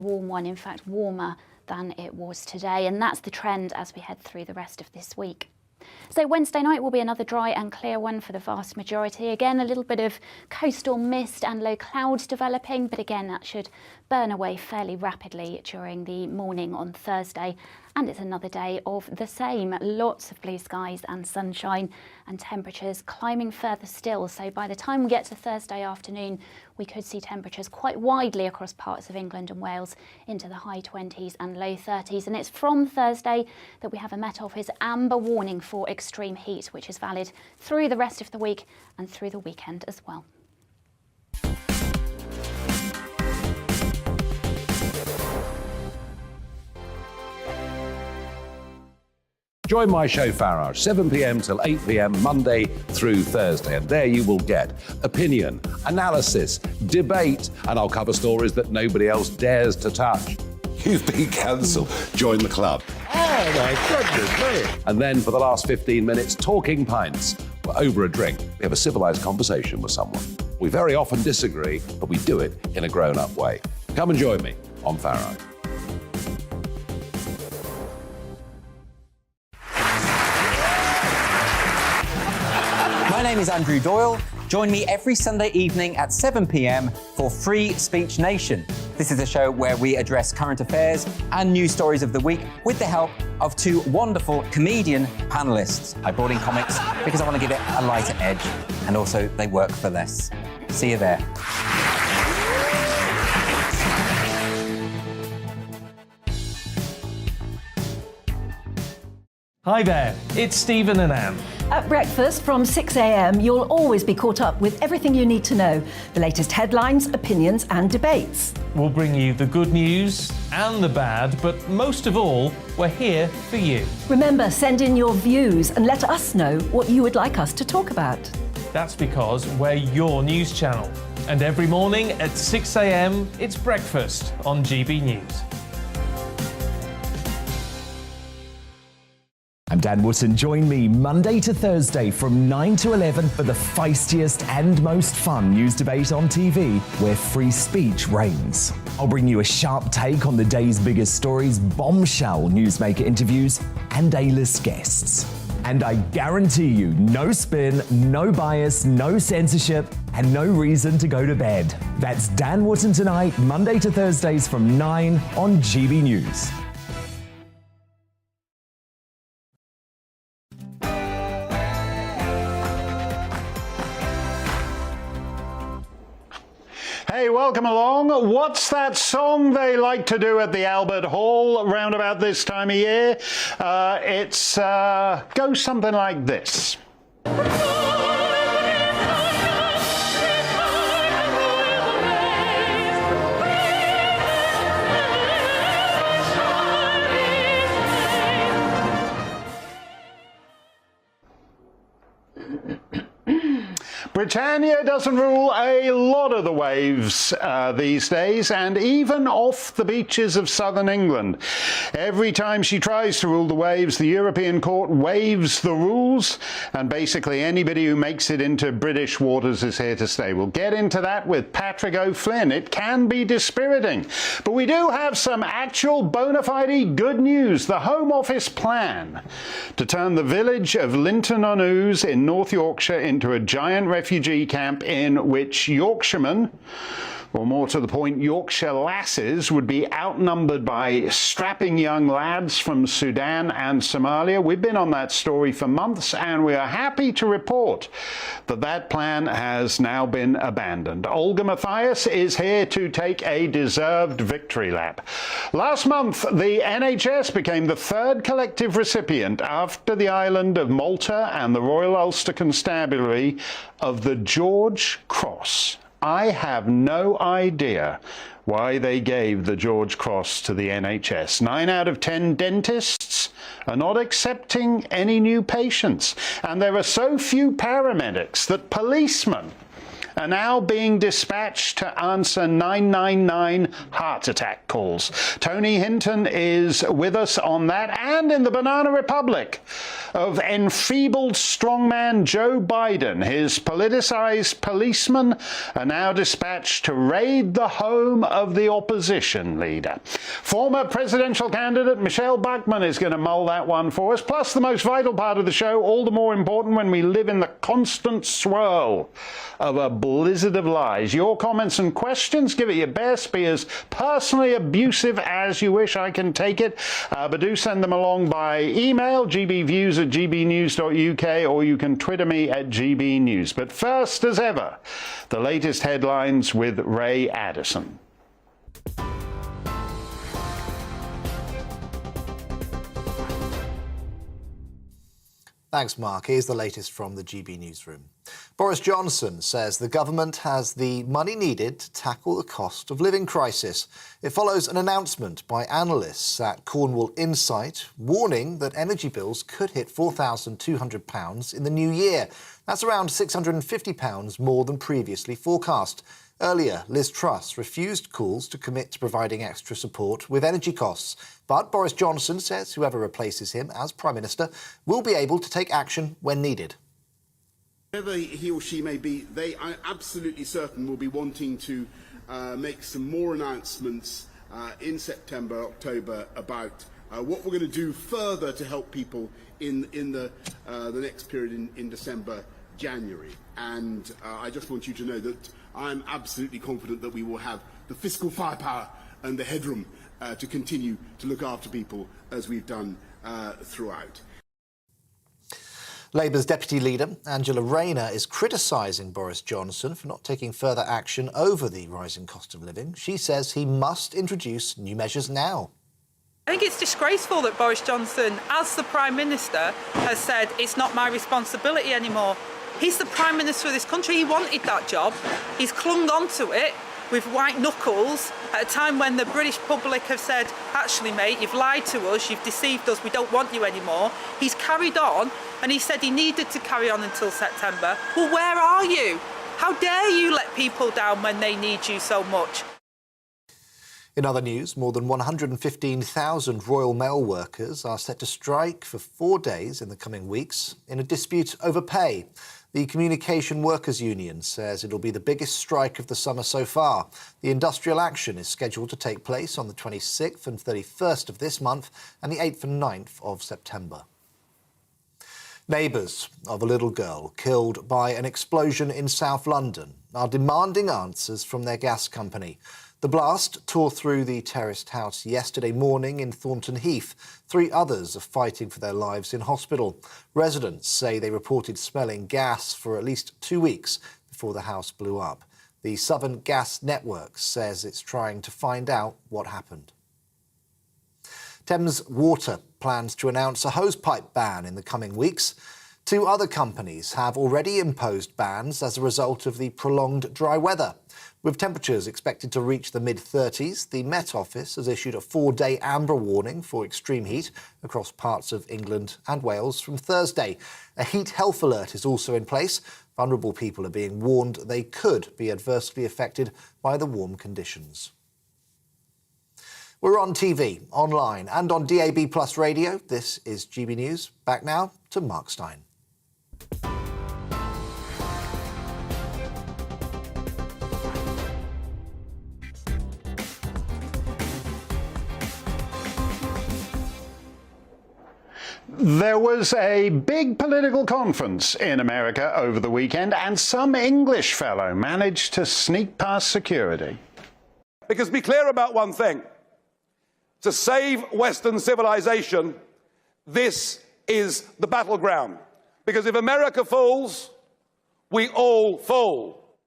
warm one, in fact warmer than it was today, and that's the trend as we head through the rest of this week. So Wednesday night will be another dry and clear one for the vast majority. Again, a little bit of coastal mist and low clouds developing, but again that should burn away fairly rapidly during the morning on Thursday. And it's another day of the same. Lots of blue skies and sunshine, and temperatures climbing further still. So by the time we get to Thursday afternoon, we could see temperatures quite widely across parts of England and Wales into the high 20s and low 30s. And it's from Thursday that we have a Met Office amber warning for extreme heat, which is valid through the rest of the week and through the weekend as well. Join my show Farage, 7 p.m. till 8 p.m. Monday through Thursday, and there you will get opinion, analysis, debate, and I'll cover stories that nobody else dares to touch. You've been cancelled. Join the club. Oh my goodness me. And then for the last 15 minutes, talking pints. We're over a drink. We have a civilised conversation with someone. We very often disagree, but we do it in a grown-up way. Come and join me on Farage. My name is Andrew Doyle. Join me every Sunday evening at 7 p.m. for Free Speech Nation. This is a show where we address current affairs and news stories of the week with the help of two wonderful comedian panellists. I brought in comics because I want to give it a lighter edge, and also they work for less. See you there. Hi there, it's Stephen and Anne. At breakfast from 6 a.m, you'll always be caught up with everything you need to know, the latest headlines, opinions and debates. We'll bring you the good news and the bad, but most of all, we're here for you. Remember, send in your views and let us know what you would like us to talk about. That's because we're your news channel. And every morning at 6 a.m, it's breakfast on GB News. I'm Dan Wootton. Join me Monday to Thursday from 9 to 11 for the feistiest and most fun news debate on TV, where free speech reigns. I'll bring you a sharp take on the day's biggest stories, bombshell newsmaker interviews, and A-list guests. And I guarantee you, no spin, no bias, no censorship, and no reason to go to bed. That's Dan Wootton Tonight, Monday to Thursdays from 9 on GB News. Hey, welcome along. What's that song they like to do at the Albert Hall round about this time of year? It goes something like this. Britannia doesn't rule a lot of the waves these days, and even off the beaches of southern England. Every time she tries to rule the waves, the European Court waives the rules, and basically anybody who makes it into British waters is here to stay. We'll get into that with Patrick O'Flynn. It can be dispiriting, but we do have some actual bona fide good news. The Home Office plan to turn the village of Linton-on-Ouse in North Yorkshire into a giant refugee camp in which Yorkshiremen, or more to the point, Yorkshire lasses, would be outnumbered by strapping young lads from Sudan and Somalia. We've been on that story for months, and we are happy to report that that plan has now been abandoned. Olga Mathias is here to take a deserved victory lap. Last month, the NHS became the third collective recipient after the island of Malta and the Royal Ulster Constabulary of the George Cross. I have no idea why they gave the George Cross to the NHS. 9 out of 10 dentists are not accepting any new patients, and there are so few paramedics that policemen are now being dispatched to answer 999 heart attack calls. Tony Hinton is with us on that, and in the Banana Republic of enfeebled strongman Joe Biden, his politicized policemen are now dispatched to raid the home of the opposition leader. Former presidential candidate Michelle Bachmann is going to mull that one for us, plus the most vital part of the show, all the more important when we live in the constant swirl of a blizzard of lies. Your comments and questions, give it your best, be as personally abusive as you wish, I can take it, but do send them along by email, gbviews@gbnews.uk, or you can Twitter me at gbnews. But first, as ever, the latest headlines with Ray Addison. Thanks, Mark. Here's the latest from the GB Newsroom. Boris Johnson says the government has the money needed to tackle the cost of living crisis. It follows an announcement by analysts at Cornwall Insight warning that energy bills could hit £4,200 in the new year. That's around £650 more than previously forecast. Earlier, Liz Truss refused calls to commit to providing extra support with energy costs. But Boris Johnson says whoever replaces him as Prime Minister will be able to take action when needed. Whoever he or she may be, they, I'm absolutely certain, will be wanting to make some more announcements in September, October about what we're going to do further to help people in the next period in December, January. And I just want you to know that I'm absolutely confident that we will have the fiscal firepower and the headroom to continue to look after people as we've done throughout. Labour's deputy leader, Angela Rayner, is criticising Boris Johnson for not taking further action over the rising cost of living. She says he must introduce new measures now. I think it's disgraceful that Boris Johnson, as the Prime Minister, has said it's not my responsibility anymore. He's the Prime Minister of this country. He wanted that job. He's clung on to it with white knuckles at a time when the British public have said, actually, mate, you've lied to us, you've deceived us, we don't want you anymore. He's carried on, and he said he needed to carry on until September. Well, where are you? How dare you let people down when they need you so much? In other news, more than 115,000 Royal Mail workers are set to strike for 4 days in the coming weeks in a dispute over pay. The Communication Workers Union says it'll be the biggest strike of the summer so far. The industrial action is scheduled to take place on the 26th and 31st of this month and the 8th and 9th of September. Neighbours of a little girl killed by an explosion in South London are demanding answers from their gas company. The blast tore through the terraced house yesterday morning in Thornton Heath. 3 others are fighting for their lives in hospital. Residents say they reported smelling gas for at least 2 weeks before the house blew up. The Southern Gas Network says it's trying to find out what happened. Thames Water plans to announce a hosepipe ban in the coming weeks. 2 other companies have already imposed bans as a result of the prolonged dry weather. With temperatures expected to reach the mid-30s, the Met Office has issued a 4-day amber warning for extreme heat across parts of England and Wales from Thursday. A heat health alert is also in place. Vulnerable people are being warned they could be adversely affected by the warm conditions. We're on TV, online and on DAB+ radio. This is GB News. Back now to Mark Steyn. There was a big political conference in America over the weekend, and some English fellow managed to sneak past security. Because be clear about one thing. To save Western civilization, this is the battleground. Because if America falls, we all fall.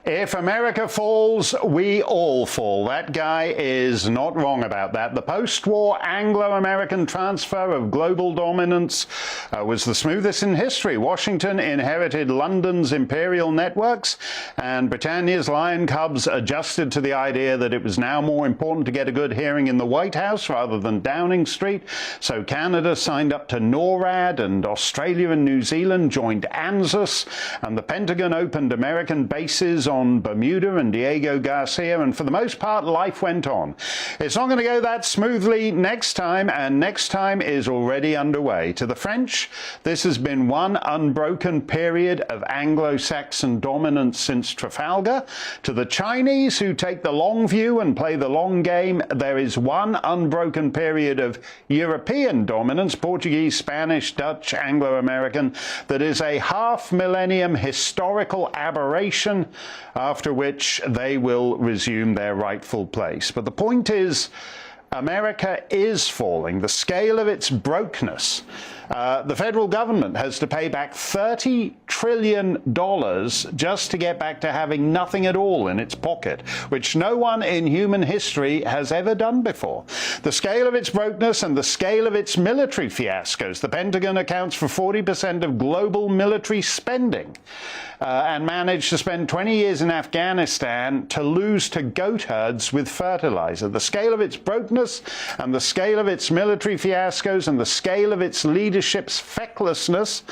If America falls, we all fall. That guy is not wrong about that. The post-war Anglo-American transfer of global dominance was the smoothest in history. Washington inherited London's imperial networks, and Britannia's lion cubs adjusted to the idea that it was now more important to get a good hearing in the White House rather than Downing Street. So Canada signed up to NORAD, and Australia and New Zealand joined ANZUS, and the Pentagon opened American bases on Bermuda and Diego Garcia, and for the most part, life went on. It's not going to go that smoothly next time, and next time is already underway. To the French, this has been one unbroken period of Anglo-Saxon dominance since Trafalgar. To the Chinese, who take the long view and play the long game, there is one unbroken period of European dominance, Portuguese, Spanish, Dutch, Anglo-American, that is a half-millennium historical aberration, after which they will resume their rightful place. But the point is, America is falling. The scale of its brokenness. The federal government has to pay back $30 trillion just to get back to having nothing at all in its pocket, which no one in human history has ever done before. The scale of its brokenness and the scale of its military fiascos. The Pentagon accounts for 40% of global military spending and managed to spend 20 years in Afghanistan to lose to goat herds with fertilizer. The scale of its brokenness and the scale of its military fiascos and the scale of its leadership's fecklessness.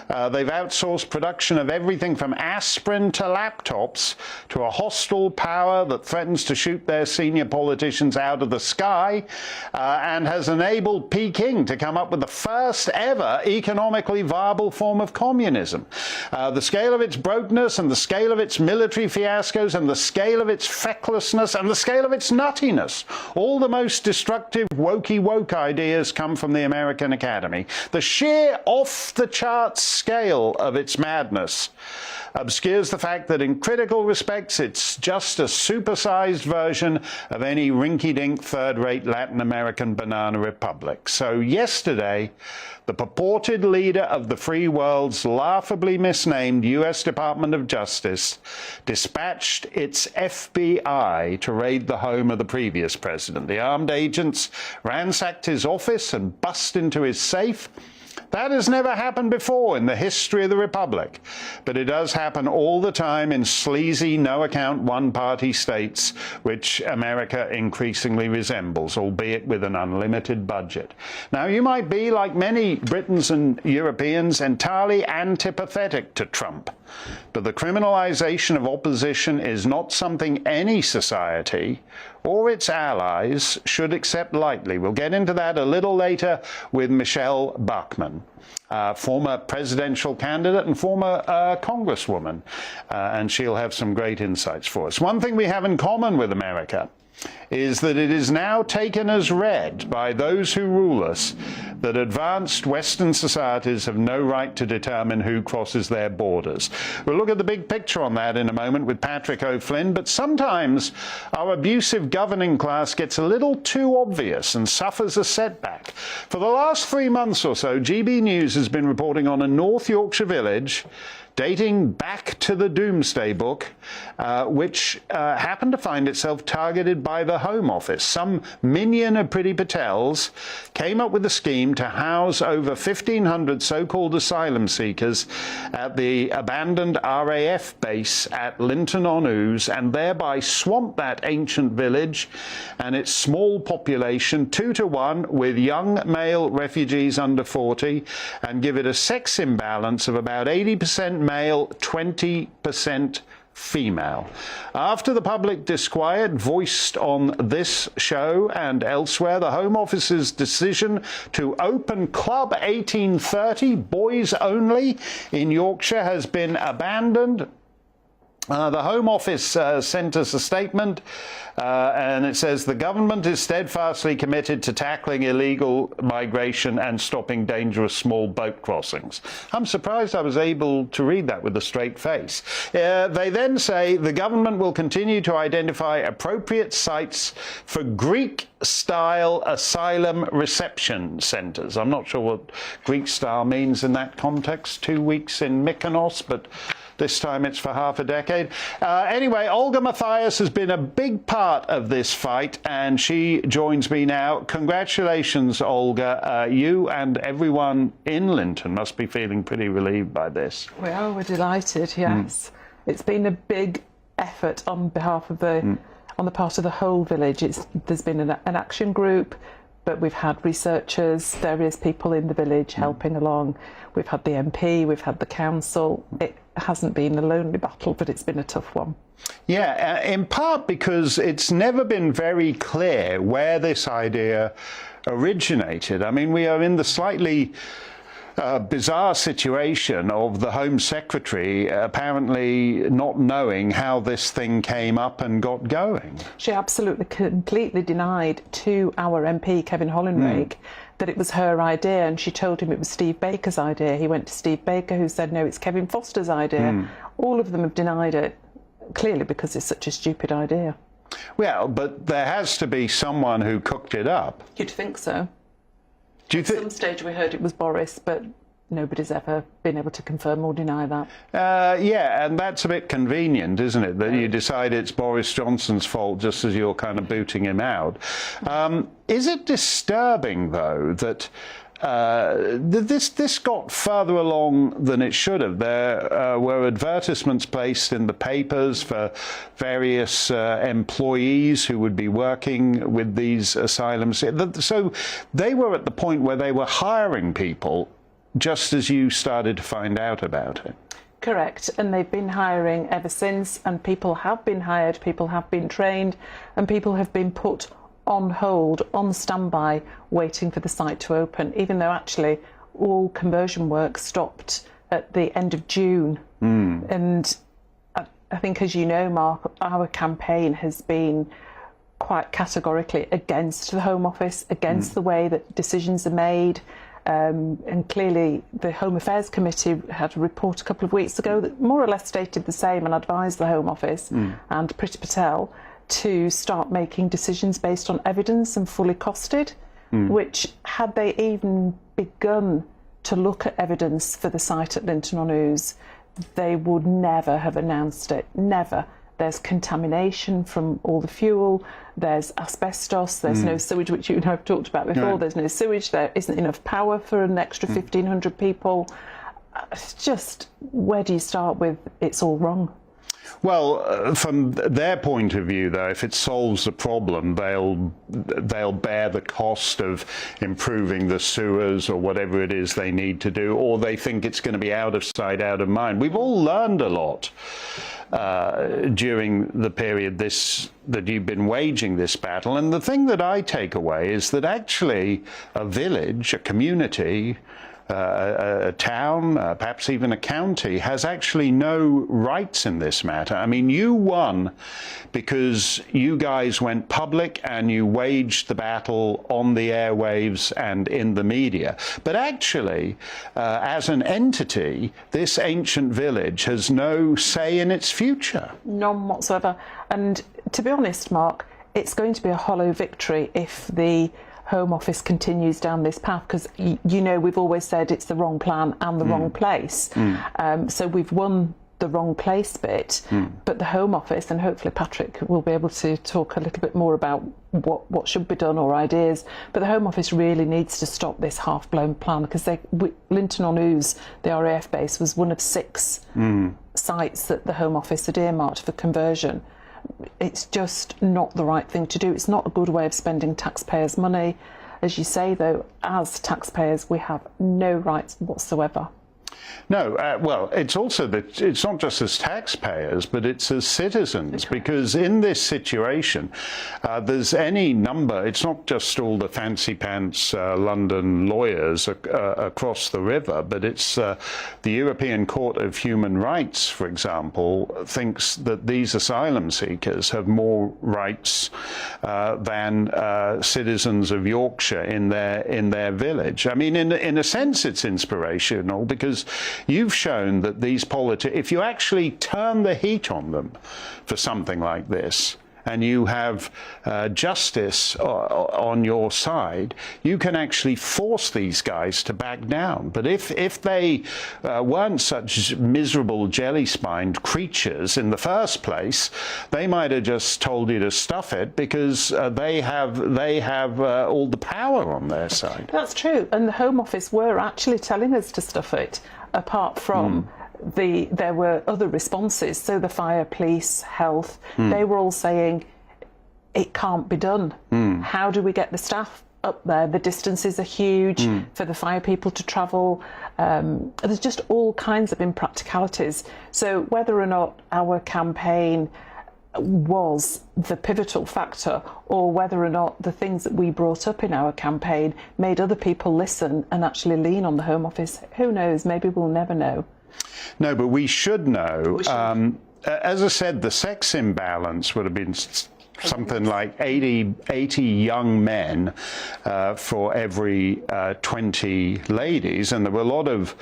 They've outsourced production of everything from aspirin to laptops to a hostile power that threatens to shoot their senior politicians out of the sky and has enabled Peking to come up with the first ever economically viable form of communism. The scale of its brokenness and the scale of its military fiascos and the scale of its fecklessness and the scale of its nuttiness. All the most destructive wokey woke ideas come from the American Academy. The sheer off-the-charts scale of its madness obscures the fact that in critical respects it's just a supersized version of any rinky-dink third-rate Latin American banana republic. So yesterday, the purported leader of the free world's laughably misnamed U.S. Department of Justice dispatched its FBI to raid the home of the previous president. The armed agents ransacked his office and bust into his safe. That has never happened before in the history of the Republic, but it does happen all the time in sleazy, no-account, one-party states, which America increasingly resembles, albeit with an unlimited budget. Now, you might be, like many Britons and Europeans, entirely antipathetic to Trump, but the criminalization of opposition is not something any society or its allies should accept lightly. We'll get into that a little later with Michelle Bachmann, former presidential candidate and former congresswoman, and she'll have some great insights for us. One thing we have in common with America is that it is now taken as read by those who rule us that advanced Western societies have no right to determine who crosses their borders. We'll look at the big picture on that in a moment with Patrick O'Flynn, but sometimes our abusive governing class gets a little too obvious and suffers a setback. For the last 3 months or so, GBNews has been reporting on a North Yorkshire village dating back to the Doomsday Book, which happened to find itself targeted by the Home Office. Some minion of Priti Patel's came up with a scheme to house over 1,500 so-called asylum seekers at the abandoned RAF base at Linton-on-Ouse and thereby swamp that ancient village and its small population 2-to-1 with young male refugees under 40 and give it a sex imbalance of about 80% male, 20% female. After the public disquiet voiced on this show and elsewhere, the Home Office's decision to open Club 1830, boys only, in Yorkshire has been abandoned. The Home Office sent us a statement, and it says the government is steadfastly committed to tackling illegal migration and stopping dangerous small boat crossings. I'm surprised I was able to read that with a straight face. They then say the government will continue to identify appropriate sites for Greek-style asylum reception centres. I'm not sure what Greek-style means in that context, 2 weeks in Mykonos, but This time it's for half a decade. Anyway, Olga Mathias has been a big part of this fight, and she joins me now. Congratulations, Olga. You and everyone in Linton must be feeling pretty relieved by this. We're delighted, yes. It's been a big effort on behalf of on the part of the whole village. There's been an action group, but we've had researchers, various people in the village helping along. We've had the MP, we've had the council. It hasn't been a lonely battle, but it's been a tough one. Yeah, in part because it's never been very clear where this idea originated. I mean, we are in the slightly bizarre situation of the Home Secretary apparently not knowing how this thing came up and got going. She absolutely completely denied to our MP, Kevin Hollinrake, that it was her idea, and she told him it was Steve Baker's idea. He went to Steve Baker, who said, no, it's Kevin Foster's idea. All of them have denied it, clearly because it's such a stupid idea. Well, but there has to be someone who cooked it up. You'd think so. Do you At some stage we heard it was Boris, but nobody's ever been able to confirm or deny that. Yeah, and that's a bit convenient, isn't it, that you decide it's Boris Johnson's fault just as you're kind of booting him out. Is it disturbing, though, that this got further along than it should have? There were advertisements placed in the papers for various employees who would be working with these asylums. So they were at the point where they were hiring people just as you started to find out about it. Correct, and they've been hiring ever since, and people have been hired, people have been trained, and people have been put on hold, on standby, waiting for the site to open, even though actually all conversion work stopped at the end of June. And I think, as you know, Mark, our campaign has been quite categorically against the Home Office, against the way that decisions are made. And clearly the Home Affairs Committee had a report a couple of weeks ago that more or less stated the same and advised the Home Office and Priti Patel to start making decisions based on evidence and fully costed, which, had they even begun to look at evidence for the site at Linton-on-Ouse, they would never have announced it, never. There's contamination from all the fuel, there's asbestos, there's no sewage, which you and I have talked about before, there's no sewage, there isn't enough power for an extra 1,500 people. It's just, where do you start with it's all wrong? Well, from their point of view, though, if it solves the problem, they'll bear the cost of improving the sewers or whatever it is they need to do, or they think it's going to be out of sight, out of mind. We've all learned a lot during the period that you've been waging this battle, and the thing that I take away is that actually a village, a community, a town, perhaps even a county, has actually no rights in this matter. I mean, you won because you guys went public and you waged the battle on the airwaves and in the media. But actually, as an entity, this ancient village has no say in its future. None whatsoever. And to be honest, Mark, it's going to be a hollow victory if the Home Office continues down this path, because you know we've always said it's the wrong plan and the wrong place. So we've won the wrong place bit, but the Home Office, and hopefully Patrick will be able to talk a little bit more about what should be done or ideas, but the Home Office really needs to stop this half-blown plan, because Linton-on-Ouse, the RAF base, was one of 6 sites that the Home Office had earmarked for conversion. It's just not the right thing to do. It's not a good way of spending taxpayers' money. As you say, though, as taxpayers, we have no rights whatsoever. No, well, it's also that it's not just as taxpayers, but it's as citizens, because in this situation, there's any number, it's not just all the fancy pants London lawyers across the river, but it's the European Court of Human Rights, for example, thinks that these asylum seekers have more rights than citizens of Yorkshire in their village. I mean, in a sense, it's inspirational, because you've shown that these politicians, if you actually turn the heat on them for something like this, and you have justice on your side, you can actually force these guys to back down. But if they weren't such miserable jelly-spined creatures in the first place, they might have just told you to stuff it because they have all the power on their side. That's true, and the Home Office were actually telling us to stuff it, apart from there were other responses. So the fire, police, health, they were all saying it can't be done. How do we get the staff up there? The distances are huge for the fire people to travel. There's just all kinds of impracticalities. So whether or not our campaign was the pivotal factor, or whether or not the things that we brought up in our campaign made other people listen and actually lean on the Home Office, who knows? Maybe we'll never know. No, but we should know. As I said, the sex imbalance would have been something like 80 young men for every 20 ladies, and there were a lot of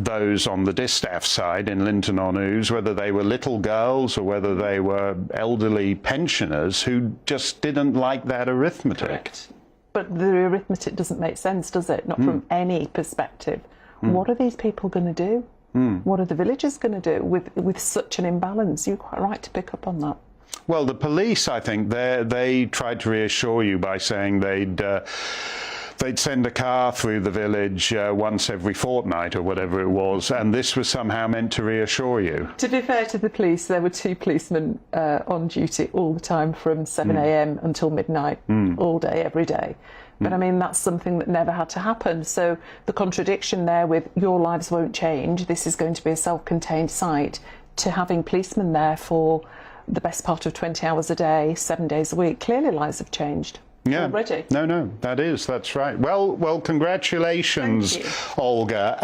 those on the distaff side in Linton-on-Ouse, whether they were little girls or whether they were elderly pensioners who just didn't like that arithmetic. Correct. But the arithmetic doesn't make sense, does it? Not from any perspective. What are these people going to do? What are the villagers going to do with such an imbalance? You're quite right to pick up on that. Well, the police, I think, they tried to reassure you by saying they'd send a car through the village once every fortnight or whatever it was, and this was somehow meant to reassure you. To be fair to the police, there were 2 policemen on duty all the time from 7 a.m. until midnight, all day, every day. But I mean, that's something that never had to happen. So the contradiction there with your lives won't change, this is going to be a self-contained site, to having policemen there for the best part of 20 hours a day, 7 days a week, clearly lives have changed. Yeah. Already. No, that's right. Well, congratulations, Olga.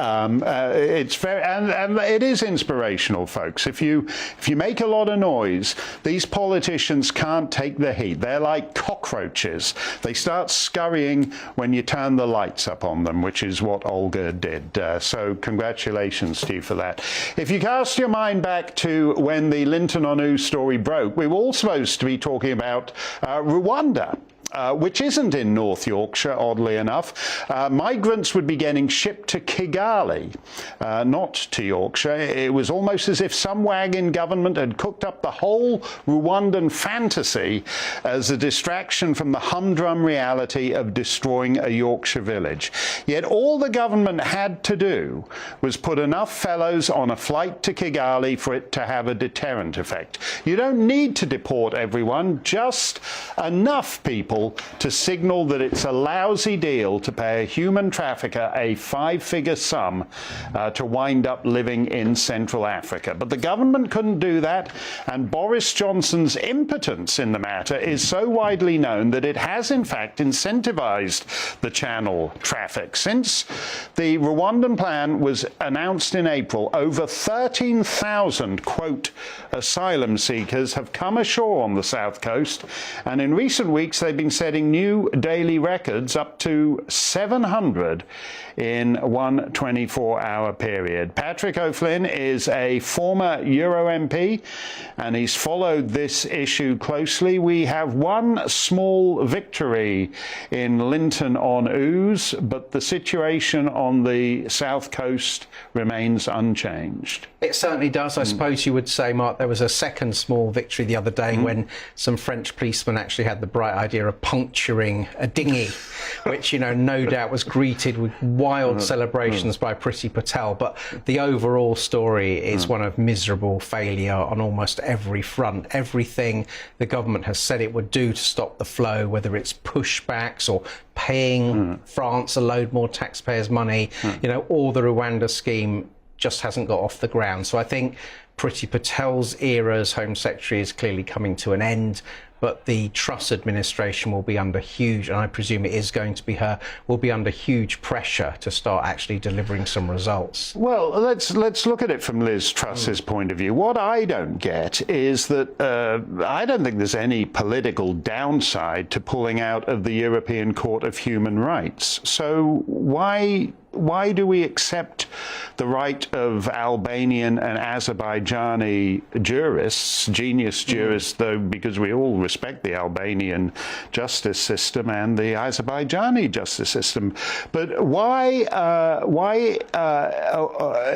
It's very, and it is inspirational, folks. If you make a lot of noise, these politicians can't take the heat. They're like cockroaches. They start scurrying when you turn the lights up on them, which is what Olga did. So congratulations to you for that. If you cast your mind back to when the Linton-on-Ouse story broke, we were all supposed to be talking about Rwanda. Which isn't in North Yorkshire, oddly enough. Migrants would be getting shipped to Kigali, not to Yorkshire. It was almost as if some wag in government had cooked up the whole Rwandan fantasy as a distraction from the humdrum reality of destroying a Yorkshire village. Yet all the government had to do was put enough fellows on a flight to Kigali for it to have a deterrent effect. You don't need to deport everyone, just enough people to signal that it's a lousy deal to pay a human trafficker a 5-figure sum to wind up living in Central Africa. But the government couldn't do that, and Boris Johnson's impotence in the matter is so widely known that it has in fact incentivized the channel traffic. Since the Rwandan plan was announced in April, over 13,000, quote, asylum seekers have come ashore on the south coast, and in recent weeks they've been setting new daily records, up to 700 in one 24-hour period. Patrick O'Flynn is a former Euro MP, and he's followed this issue closely. We have one small victory in Linton-on-Ouse, but the situation on the south coast remains unchanged. It certainly does. I suppose you would say, Mark, there was a second small victory the other day when some French policemen actually had the bright idea of puncturing a dinghy, which, you know, no doubt was greeted with wild celebrations by Priti Patel. But the overall story is one of miserable failure on almost every front. Everything the government has said it would do to stop the flow, whether it's pushbacks or paying France a load more taxpayers' money, you know, or the Rwanda scheme just hasn't got off the ground. So I think Priti Patel's era as Home Secretary is clearly coming to an end, but the Truss administration will be under huge, and I presume it is going to be her, will be under huge pressure to start actually delivering some results. Well, let's look at it from Liz Truss's point of view. What I don't get is that I don't think there's any political downside to pulling out of the European Court of Human Rights. So why why do we accept the right of Albanian and Azerbaijani jurists, genius jurists, though, because we all respect the Albanian justice system and the Azerbaijani justice system. But why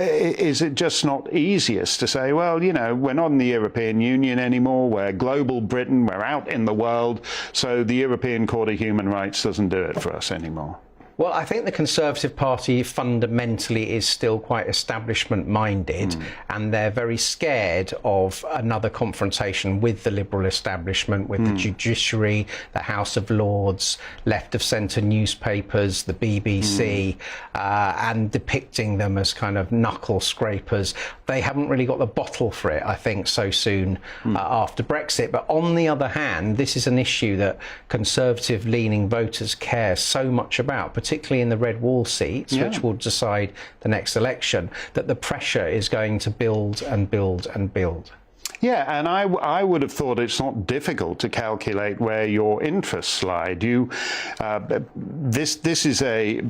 is it just not easiest to say, well, you know, we're not in the European Union anymore, we're global Britain, we're out in the world, so the European Court of Human Rights doesn't do it for us anymore? Well, I think the Conservative Party fundamentally is still quite establishment-minded, and they're very scared of another confrontation with the Liberal establishment, with the judiciary, the House of Lords, left-of-centre newspapers, the BBC, and depicting them as kind of knuckle scrapers. They haven't really got the bottle for it, I think, so soon after Brexit. But on the other hand, this is an issue that Conservative-leaning voters care so much about, particularly in the red wall seats, which will decide the next election, that the pressure is going to build and build and build. Yeah, and I would have thought it's not difficult to calculate where your interests lie. This is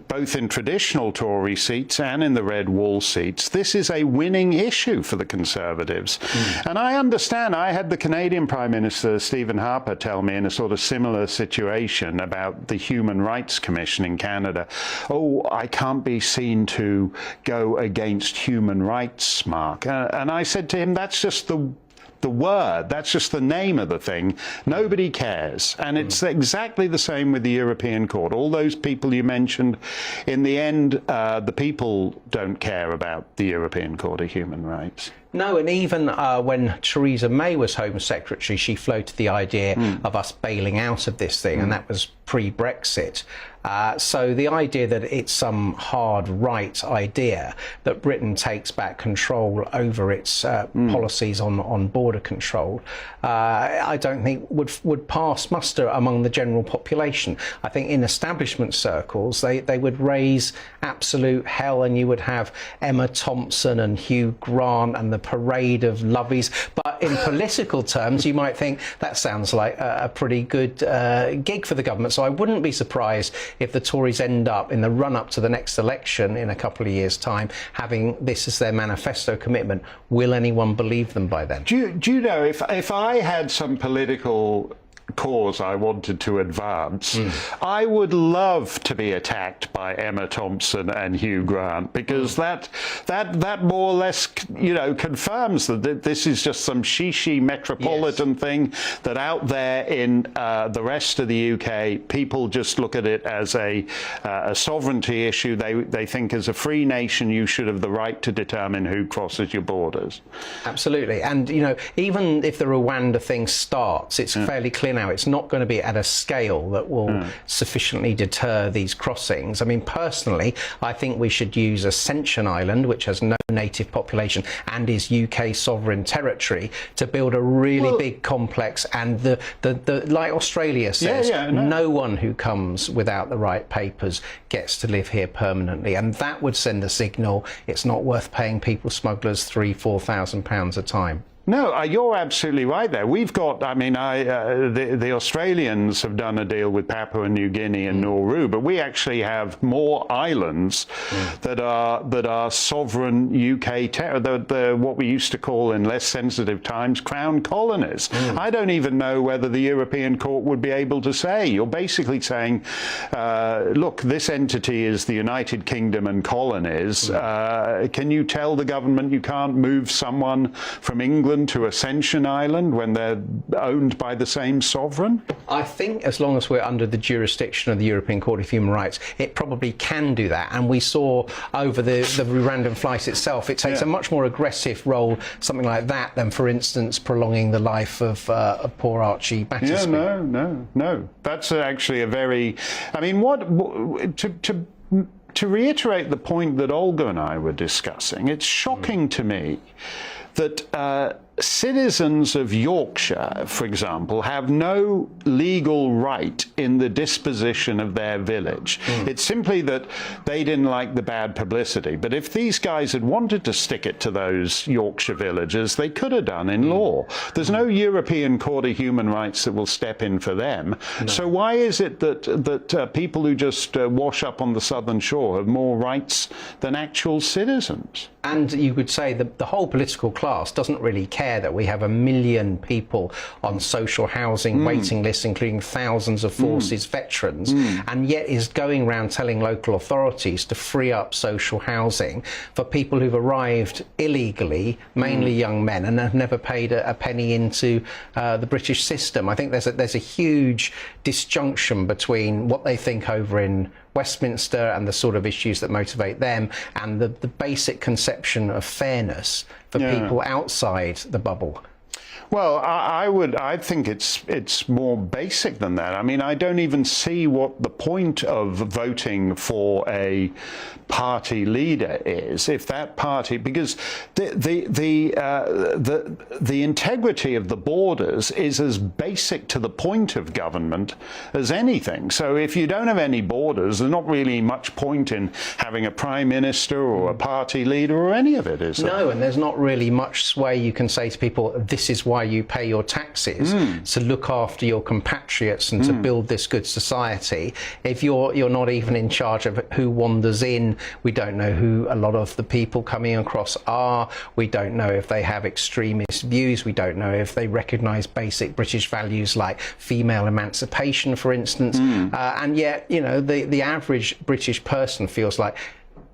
both in traditional Tory seats and in the red wall seats, this is a winning issue for the Conservatives. And I understand, I had the Canadian Prime Minister, Stephen Harper, tell me in a sort of similar situation about the Human Rights Commission in Canada, oh, I can't be seen to go against human rights, Mark. And I said to him, that's just the word, that's just the name of the thing. Nobody cares. And it's exactly the same with the European Court. All those people you mentioned, in the end, the people don't care about the European Court of Human Rights. No, and even when Theresa May was Home Secretary, she floated the idea of us bailing out of this thing, and that was pre-Brexit. So the idea that it's some hard right idea that Britain takes back control over its policies on border control, I don't think would pass muster among the general population. I think in establishment circles, they would raise absolute hell, and you would have Emma Thompson and Hugh Grant and the parade of loveys. But in political terms, you might think that sounds like a pretty good gig for the government. So I wouldn't be surprised if the Tories end up, in the run-up to the next election in a couple of years' time, having this as their manifesto commitment. Will anyone believe them by then? Do you know, if I had some political cause I wanted to advance, I would love to be attacked by Emma Thompson and Hugh Grant, because that more or less, you know, confirms that this is just some shishi metropolitan thing, that out there in the rest of the UK, people just look at it as a sovereignty issue. They think as a free nation you should have the right to determine who crosses your borders. Absolutely. And, you know, even if the Rwanda thing starts, it's fairly clear now it's not going to be at a scale that will sufficiently deter these crossings. I mean, personally, I think we should use Ascension Island, which has no native population and is UK sovereign territory, to build a really big complex. And the like Australia says, no one who comes without the right papers gets to live here permanently. And that would send a signal it's not worth paying people smugglers £3,000-4,000 a time. No, you're absolutely right there. We've got, I mean, the Australians have done a deal with Papua New Guinea and Nauru, but we actually have more islands that are sovereign UK territory, what we used to call in less sensitive times crown colonies. I don't even know whether the European Court would be able to say. You're basically saying, look, this entity is the United Kingdom and colonies. Can you tell the government you can't move someone from England to Ascension Island when they're owned by the same sovereign? I think as long as we're under the jurisdiction of the European Court of Human Rights, it probably can do that. And we saw over the random flight itself, it takes a much more aggressive role, something like that, than, for instance, prolonging the life of poor Archie Battersby. Yeah, no. That's actually a very... I mean, to reiterate the point that Olga and I were discussing, it's shocking to me that citizens of Yorkshire, for example, have no legal right in the disposition of their village. It's simply that they didn't like the bad publicity. But if these guys had wanted to stick it to those Yorkshire villagers, they could have done in law. There's no European Court of Human Rights that will step in for them. No. So why is it that people who just wash up on the southern shore have more rights than actual citizens? And you could say that the whole political class doesn't really care that we have 1 million people on social housing waiting lists, including thousands of forces veterans, and yet is going around telling local authorities to free up social housing for people who've arrived illegally, mainly young men, and have never paid a penny into the British system. I think there's a huge disjunction between what they think over in Westminster and the sort of issues that motivate them, and the basic conception of fairness for people outside the bubble. Well, I think it's more basic than that. I mean, I don't even see what the point of voting for a party leader is if that party, because the integrity of the borders is as basic to the point of government as anything. So if you don't have any borders, there's not really much point in having a prime minister or a party leader or any of it, is there? No, and there's not really much sway you can say to people, this is why you pay your taxes, to look after your compatriots and to build this good society. If you're not even in charge of who wanders in, we don't know who a lot of the people coming across are. We don't know if they have extremist views. We don't know if they recognise basic British values like female emancipation, for instance. And yet, you know, the average British person feels like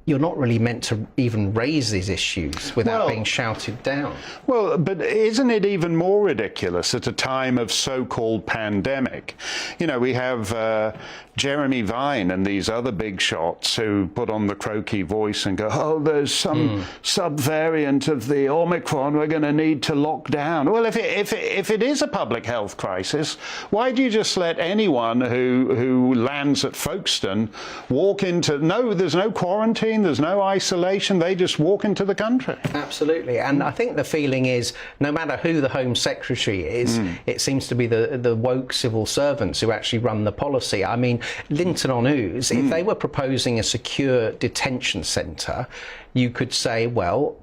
you're not really meant to even raise these issues without being shouted down. Well, but isn't it even more ridiculous at a time of so-called pandemic? You know, we have Jeremy Vine and these other big shots who put on the croaky voice and go, oh, there's some sub-variant of the Omicron we're going to need to lock down. Well, if it is a public health crisis, why do you just let anyone who lands at Folkestone walk into... No, there's no quarantine. There's no isolation. They just walk into the country. Absolutely. And I think the feeling is no matter who the Home Secretary is, it seems to be the woke civil servants who actually run the policy. I mean, Linton-on-Ouse, if they were proposing a secure detention centre, you could say, well,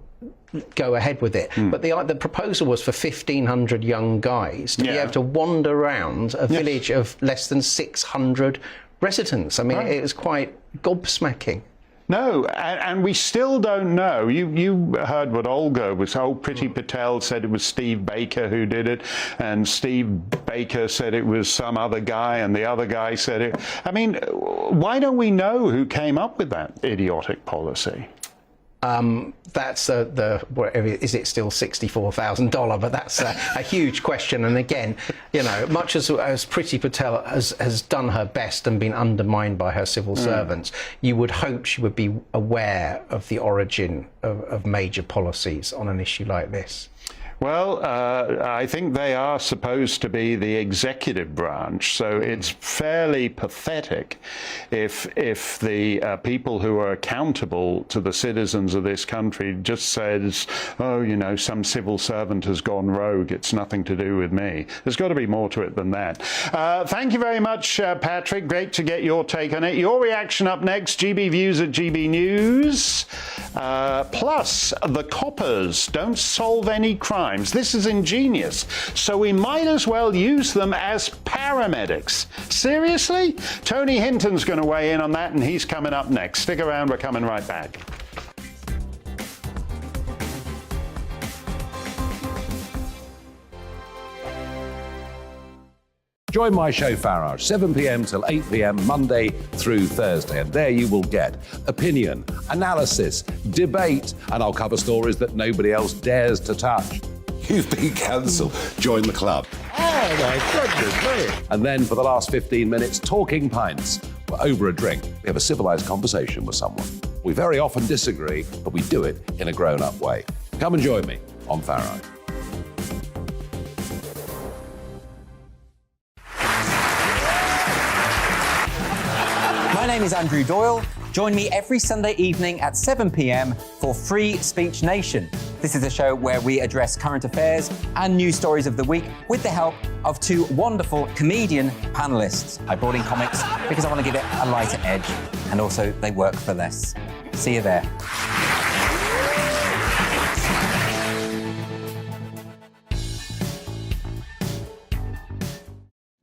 go ahead with it. But the proposal was for 1,500 young guys to be able to wander around a village of less than 600 residents. I mean, it was quite gobsmacking. No, and we still don't know. You heard what Olga was. Priti Patel said it was Steve Baker who did it, and Steve Baker said it was some other guy, and the other guy said it. I mean, why don't we know who came up with that idiotic policy? That's is it still $64,000? But that's a huge question. And again, you know, much as Priti Patel has done her best and been undermined by her civil servants, you would hope she would be aware of the origin of major policies on an issue like this. Well, I think they are supposed to be the executive branch, so it's fairly pathetic if the people who are accountable to the citizens of this country just says, oh, you know, some civil servant has gone rogue, it's nothing to do with me. There's got to be more to it than that. Thank you very much, Patrick. Great to get your take on it. Your reaction up next, GB Views at GB News. Plus, the coppers don't solve any crime. This is ingenious, so we might as well use them as paramedics. Seriously? Tony Hinton's going to weigh in on that, and he's coming up next. Stick around, we're coming right back. Join my show Farage, 7 p.m. till 8 p.m. Monday through Thursday. And there you will get opinion, analysis, debate, and I'll cover stories that nobody else dares to touch. You've been cancelled. Join the club. Oh, my goodness me. And then for the last 15 minutes, talking pints. We're over a drink. We have a civilised conversation with someone. We very often disagree, but we do it in a grown-up way. Come and join me on Farage. My name is Andrew Doyle. Join me every Sunday evening at 7 p.m. for Free Speech Nation. This is a show where we address current affairs and news stories of the week with the help of two wonderful comedian panellists. I brought in comics because I want to give it a lighter edge, and also they work for less. See you there.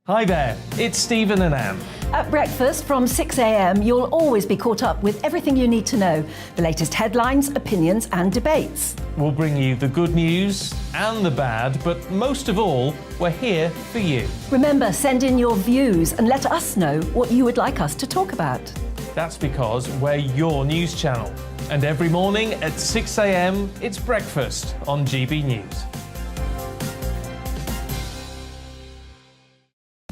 Hi there, it's Stephen and Anne. At breakfast from 6 a.m, you'll always be caught up with everything you need to know, the latest headlines, opinions and debates. We'll bring you the good news and the bad, but most of all, we're here for you. Remember, send in your views and let us know what you would like us to talk about. That's because we're your news channel. And every morning at 6 a.m, it's breakfast on GB News.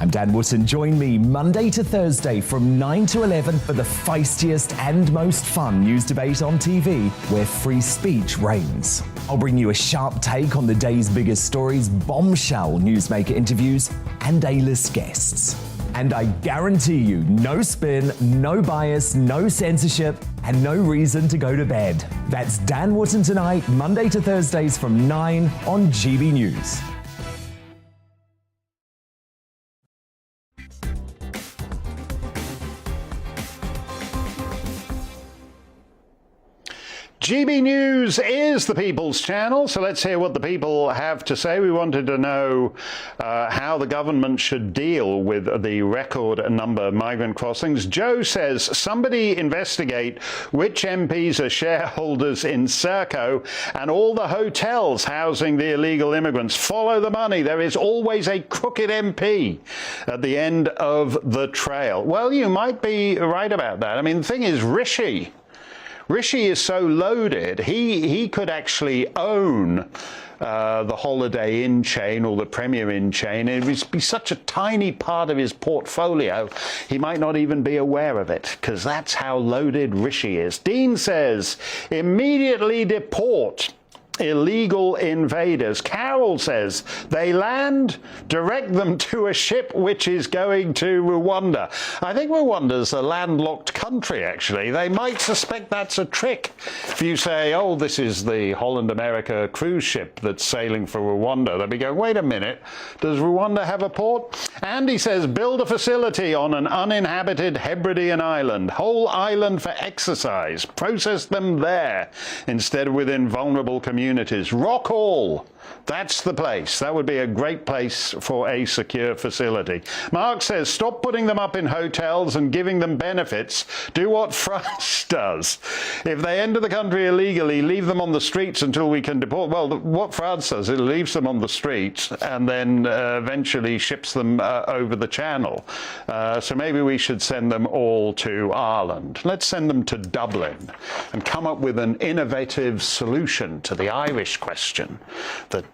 I'm Dan Wootton. Join me Monday to Thursday from 9 to 11 for the feistiest and most fun news debate on TV, where free speech reigns. I'll bring you a sharp take on the day's biggest stories, bombshell newsmaker interviews, and A-list guests. And I guarantee you, no spin, no bias, no censorship, and no reason to go to bed. That's Dan Wootton Tonight, Monday to Thursdays from 9 on GB News. GB News is the People's Channel, so let's hear what the people have to say. We wanted to know how the government should deal with the record number of migrant crossings. Joe says, somebody investigate which MPs are shareholders in Serco and all the hotels housing the illegal immigrants. Follow the money. There is always a crooked MP at the end of the trail. Well, you might be right about that. I mean, the thing is, Rishi is so loaded, he could actually own the Holiday Inn chain or the Premier Inn chain. It would be such a tiny part of his portfolio, he might not even be aware of it, because that's how loaded Rishi is. Dean says, immediately deport illegal invaders. Carol says, they land, direct them to a ship which is going to Rwanda. I think Rwanda's a landlocked country, actually. They might suspect that's a trick. If you say, oh, this is the Holland America cruise ship that's sailing for Rwanda, they'll be going, wait a minute, does Rwanda have a port? Andy says, build a facility on an uninhabited Hebridean island, whole island for exercise, process them there instead of within vulnerable communities. Rockall, that's the place. That would be a great place for a secure facility. Mark says, stop putting them up in hotels and giving them benefits. Do what France does. If they enter the country illegally, leave them on the streets until we can deport. Well, what France does, it leaves them on the streets and then eventually ships them over the channel. So maybe we should send them all to Ireland. Let's send them to Dublin and come up with an innovative solution to the Irish question that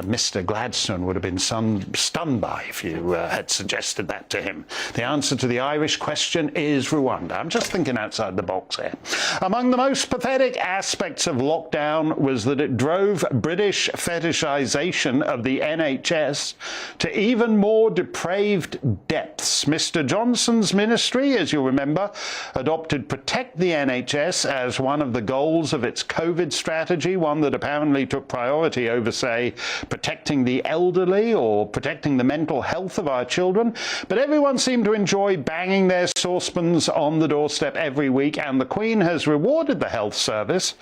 Mr. Gladstone would have been stunned by if you had suggested that to him. The answer to the Irish question is Rwanda. I'm just thinking outside the box here. Among the most pathetic aspects of lockdown was that it drove British fetishization of the NHS to even more depraved depths. Mr. Johnson's ministry, as you'll remember, adopted Protect the NHS as one of the goals of its COVID strategy, one that apparently took priority over, say, protecting the elderly or protecting the mental health of our children. But everyone seemed to enjoy banging their saucepans on the doorstep every week, and the Queen has rewarded the health service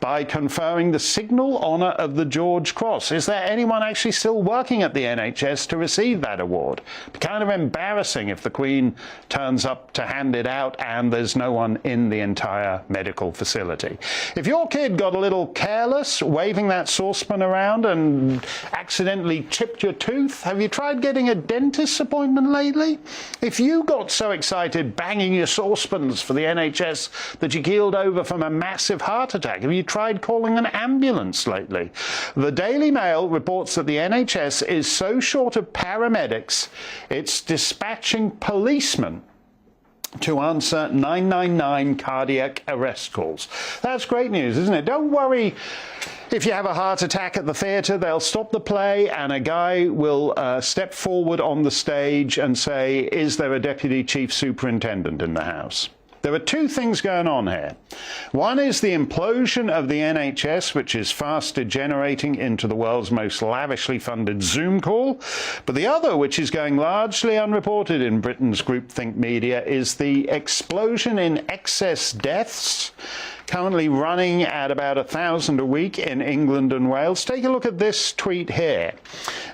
by conferring the signal honour of the George Cross. Is there anyone actually still working at the NHS to receive that award? It'd be kind of embarrassing if the Queen turns up to hand it out and there's no one in the entire medical facility. If your kid got a little careless waving that saucepan around and accidentally chipped your tooth, have you tried getting a dentist's appointment lately? If you got so excited banging your saucepans for the NHS that you keeled over from a massive heart attack, have you tried calling an ambulance lately? The Daily Mail reports that the NHS is so short of paramedics, it's dispatching policemen to answer 999 cardiac arrest calls. That's great news, isn't it? Don't worry if you have a heart attack at the theatre. They'll stop the play and a guy will step forward on the stage and say, is there a deputy chief superintendent in the house? There are two things going on here. One is the implosion of the NHS, which is fast degenerating into the world's most lavishly funded Zoom call. But the other, which is going largely unreported in Britain's groupthink media, is the explosion in excess deaths, currently running at about 1,000 a week in England and Wales. Take a look at this tweet here.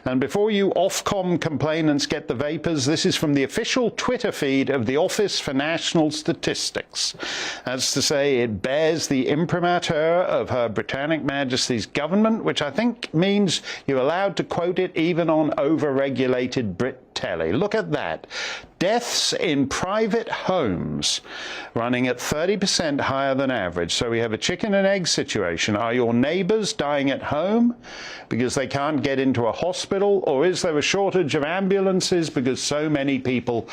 And before you Ofcom complainants get the vapours, this is from the official Twitter feed of the Office for National Statistics. That's to say, it bears the imprimatur of Her Britannic Majesty's government, which I think means you're allowed to quote it even on over-regulated Brit telly. Look at that. Deaths in private homes running at 30% higher than average. So we have a chicken and egg situation. Are your neighbours dying at home because they can't get into a hospital? Or is there a shortage of ambulances because so many people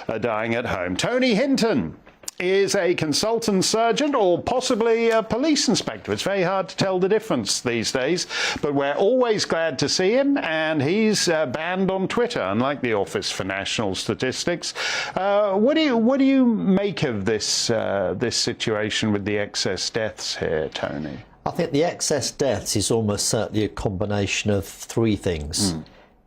are dying at home? Tony Hinton is a consultant surgeon or possibly a police inspector. It's very hard to tell the difference these days, but we're always glad to see him, and he's banned on Twitter, unlike the Office for National Statistics. What do you make of this this situation with the excess deaths here, Tony? I think the excess deaths is almost certainly a combination of three things.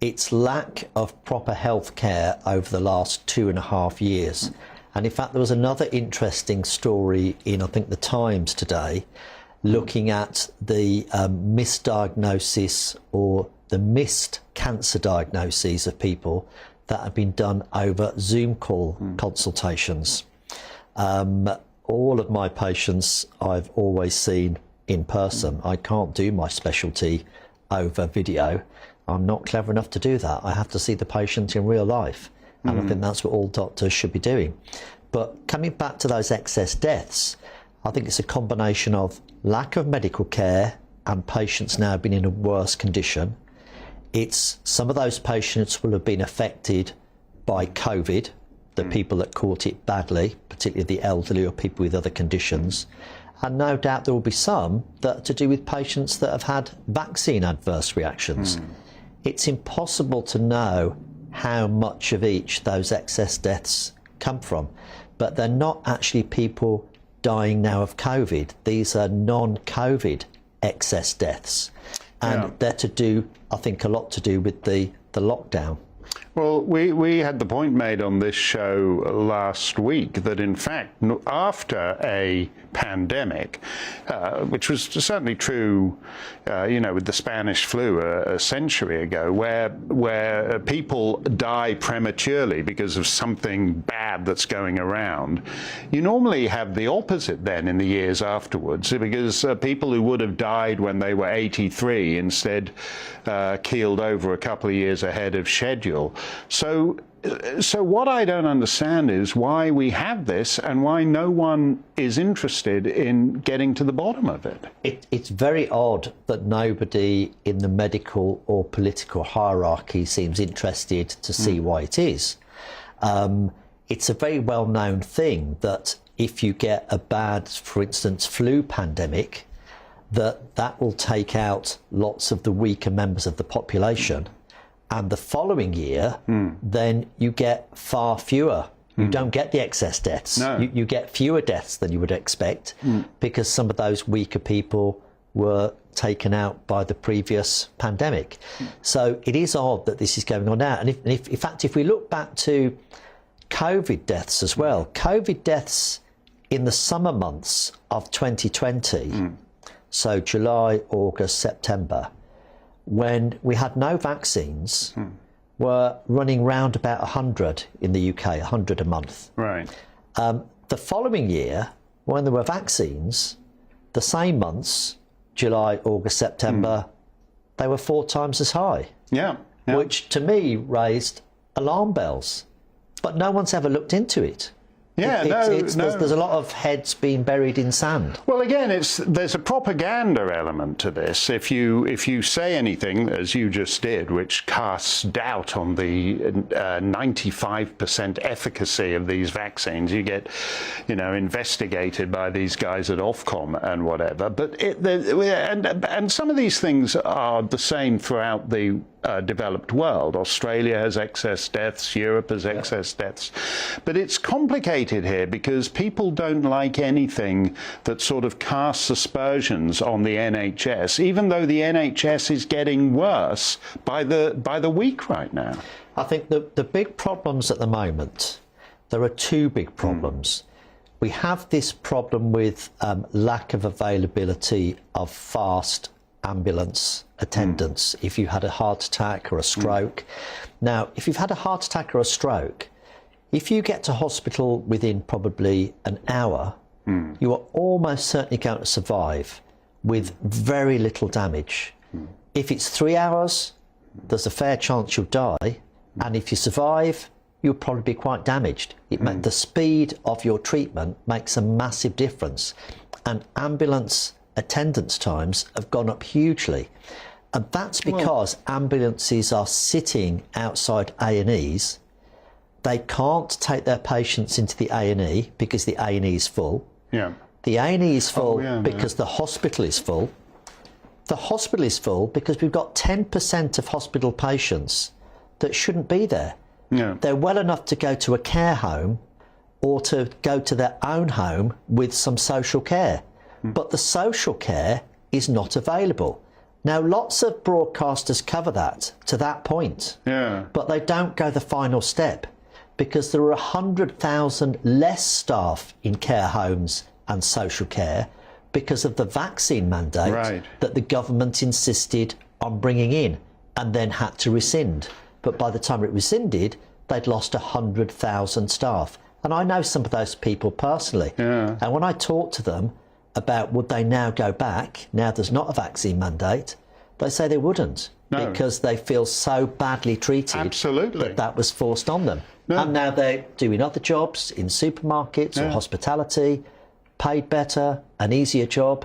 It's lack of proper health care over the last 2.5 years. And in fact, there was another interesting story in, I think, the Times today, looking at the misdiagnosis or the missed cancer diagnoses of people that have been done over Zoom call consultations. All of my patients I've always seen in person. I can't do my specialty over video. I'm not clever enough to do that. I have to see the patient in real life. And I think that's what all doctors should be doing. But coming back to those excess deaths, I think it's a combination of lack of medical care and patients now being in a worse condition. It's some of those patients will have been affected by COVID, the people that caught it badly, particularly the elderly or people with other conditions. And no doubt there will be some that are to do with patients that have had vaccine adverse reactions. It's impossible to know how much of each those excess deaths come from. But they're not actually people dying now of COVID. These are non-COVID excess deaths. And they're to do, I think, a lot to do with the lockdown. Well, we had the point made on this show last week that, in fact, after a pandemic, which was certainly true, with the Spanish flu a century ago, where people die prematurely because of something bad that's going around, you normally have the opposite then in the years afterwards, because people who would have died when they were 83 instead keeled over a couple of years ahead of schedule. So what I don't understand is why we have this and why no one is interested in getting to the bottom of it. It's very odd that nobody in the medical or political hierarchy seems interested to see why it is. It's a very well-known thing that if you get a bad, for instance, flu pandemic, that will take out lots of the weaker members of the population. And the following year, then you get far fewer. You don't get the excess deaths. No. You get fewer deaths than you would expect because some of those weaker people were taken out by the previous pandemic. So it is odd that this is going on now. And in fact, if we look back to COVID deaths as well, COVID deaths in the summer months of 2020, so July, August, September, when we had no vaccines, were running round about 100 in the UK, 100 a month. Right. The following year, when there were vaccines, the same months, July, August, September, they were 4 times as high. Yeah. Which to me raised alarm bells. But no one's ever looked into it. There's a lot of heads being buried in sand. Well, again, there's a propaganda element to this. If you say anything, as you just did, which casts doubt on the 95% efficacy of these vaccines, you get, investigated by these guys at Ofcom and whatever. But and some of these things are the same throughout the developed world. Australia has excess deaths, Europe has excess deaths. But it's complicated here because people don't like anything that sort of casts aspersions on the NHS, even though the NHS is getting worse by the week right now. I think the big problems at the moment, there are two big problems. We have this problem with lack of availability of fast ambulance attendance if you had a heart attack or a stroke. Now, if you've had a heart attack or a stroke, if you get to hospital within probably an hour, you are almost certainly going to survive with very little damage. If it's 3 hours, there's a fair chance you'll die. And if you survive, you'll probably be quite damaged. The speed of your treatment makes a massive difference. And ambulance attendance times have gone up hugely. And that's because ambulances are sitting outside A&Es. They can't take their patients into the A&E because the A&E is full. The A&E is full because the hospital is full. The hospital is full because we've got 10% of hospital patients that shouldn't be there. They're well enough to go to a care home or to go to their own home with some social care. But the social care is not available. Now, lots of broadcasters cover that to that point, but they don't go the final step because there are 100,000 less staff in care homes and social care because of the vaccine mandate that the government insisted on bringing in and then had to rescind. But by the time it rescinded, they'd lost 100,000 staff. And I know some of those people personally. And when I talk to them about would they now go back, now there's not a vaccine mandate, they say they wouldn't because they feel so badly treated that was forced on them. And now they're doing other jobs in supermarkets or hospitality, paid better, an easier job,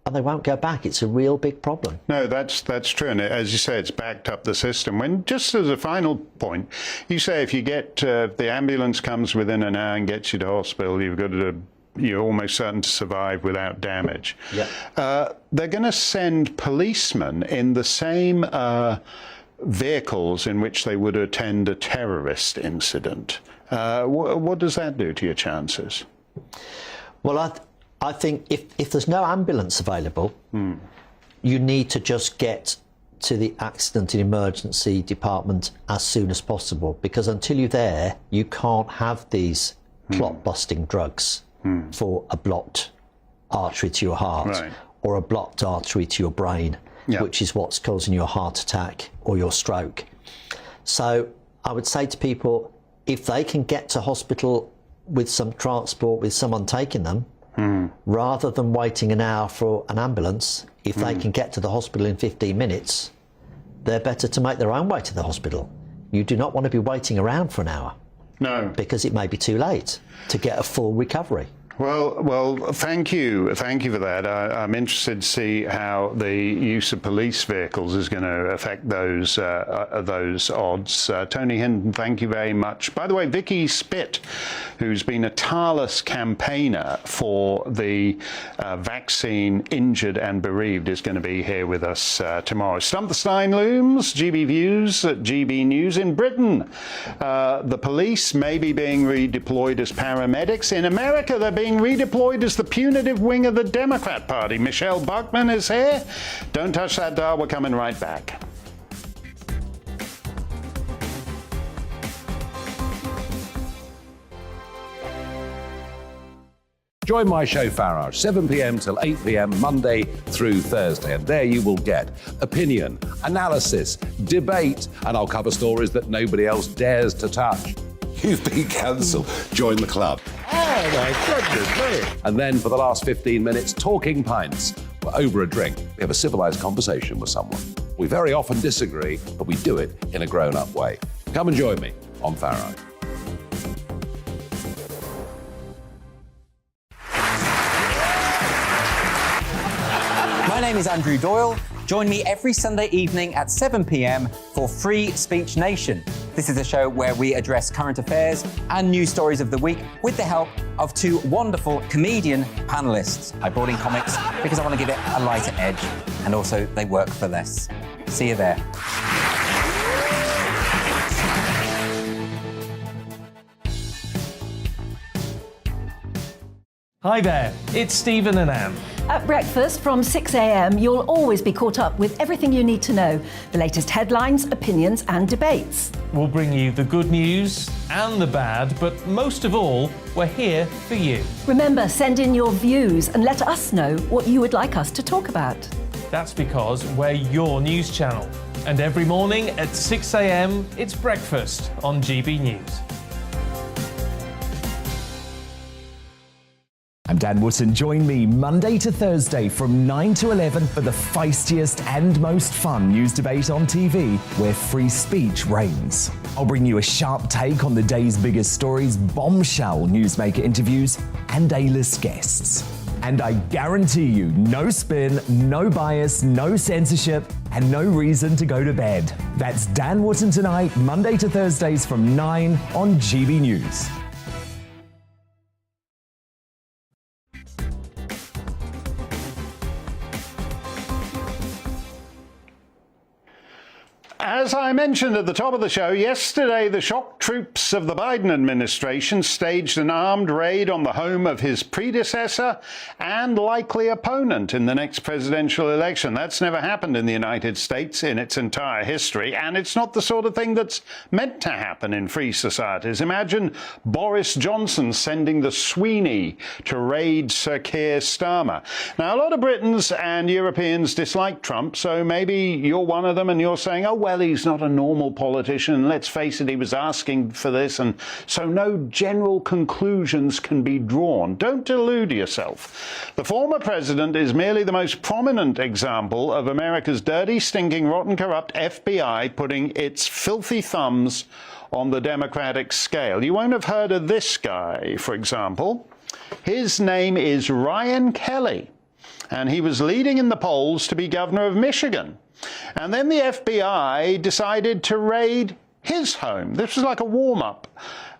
and they won't go back. It's a real big problem. No, that's true. And as you say, it's backed up the system. When, just as a final point, you say if you get, the ambulance comes within an hour and gets you to hospital, you're almost certain to survive without damage. They're going to send policemen in the same vehicles in which they would attend a terrorist incident. What does that do to your chances? Well, I think if there's no ambulance available, you need to just get to the accident and emergency department as soon as possible, because until you're there, you can't have these clot-busting drugs for a blocked artery to your heart or a blocked artery to your brain, which is what's causing your heart attack or your stroke. So I would say to people, if they can get to hospital with some transport, with someone taking them, rather than waiting an hour for an ambulance, if they can get to the hospital in 15 minutes, they're better to make their own way to the hospital. You do not want to be waiting around for an hour. Because it may be too late to get a full recovery. Well, thank you for that. I'm interested to see how the use of police vehicles is going to affect those odds. Tony Hinton, thank you very much. By the way, Vicky Spitt, who's been a tireless campaigner for the vaccine injured and bereaved, is going to be here with us tomorrow. Stump the Steyn looms, GB Views at GB News. In Britain, the police may be being redeployed as paramedics. In America, they're being redeployed as the punitive wing of the Democrat Party. Michelle Bachmann is here. Don't touch that dial. We're coming right back. Join my show Farage, 7 p.m. till 8 p.m. Monday through Thursday. And there you will get opinion, analysis, debate, and I'll cover stories that nobody else dares to touch. You've been cancelled. Join the club. Oh, my goodness me. And then for the last 15 minutes, talking pints. We're over a drink. We have a civilised conversation with someone. We very often disagree, but we do it in a grown-up way. Come and join me on Farage. My name is Andrew Doyle. Join me every Sunday evening at 7 p.m. for Free Speech Nation. This is a show where we address current affairs and news stories of the week with the help of two wonderful comedian panellists. I brought in comics because I want to give it a lighter edge, and also they work for less. See you there. Hi there, it's Stephen and Anne. At breakfast from 6 a.m, you'll always be caught up with everything you need to know, the latest headlines, opinions and debates. We'll bring you the good news and the bad, but most of all, we're here for you. Remember, send in your views and let us know what you would like us to talk about. That's because we're your news channel. And every morning at 6 a.m, it's breakfast on GB News. I'm Dan Wootton. Join me Monday to Thursday from 9 to 11 for the feistiest and most fun news debate on TV, where free speech reigns. I'll bring you a sharp take on the day's biggest stories, bombshell newsmaker interviews, and A-list guests. And I guarantee you, no spin, no bias, no censorship, and no reason to go to bed. That's Dan Wootton Tonight, Monday to Thursdays from 9 on GB News. As I mentioned at the top of the show, yesterday the shock troops of the Biden administration staged an armed raid on the home of his predecessor and likely opponent in the next presidential election. That's never happened in the United States in its entire history, and it's not the sort of thing that's meant to happen in free societies. Imagine Boris Johnson sending the Sweeney to raid Sir Keir Starmer. Now, a lot of Britons and Europeans dislike Trump, so maybe you're one of them and you're saying, oh, well, he's not a normal politician. Let's face it, he was asking for this, and so no general conclusions can be drawn. Don't delude yourself. The former president is merely the most prominent example of America's dirty, stinking, rotten, corrupt FBI putting its filthy thumbs on the Democratic scale. You won't have heard of this guy, for example. His name is Ryan Kelly, and he was leading in the polls to be governor of Michigan. And then the FBI decided to raid his home. This was like a warm-up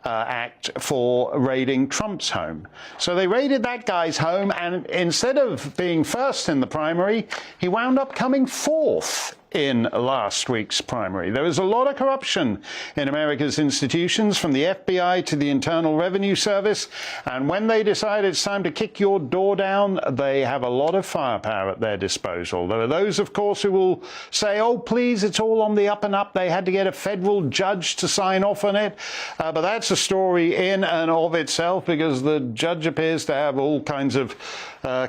act for raiding Trump's home. So they raided that guy's home, and instead of being first in the primary, he wound up coming fourth in last week's primary. There was a lot of corruption in America's institutions, from the FBI to the Internal Revenue Service, and when they decide it's time to kick your door down, they have a lot of firepower at their disposal. There are those, of course, who will say, oh, please, it's all on the up and up. They had to get a federal judge to sign off on it. But that's a story in and of itself, because the judge appears to have all kinds of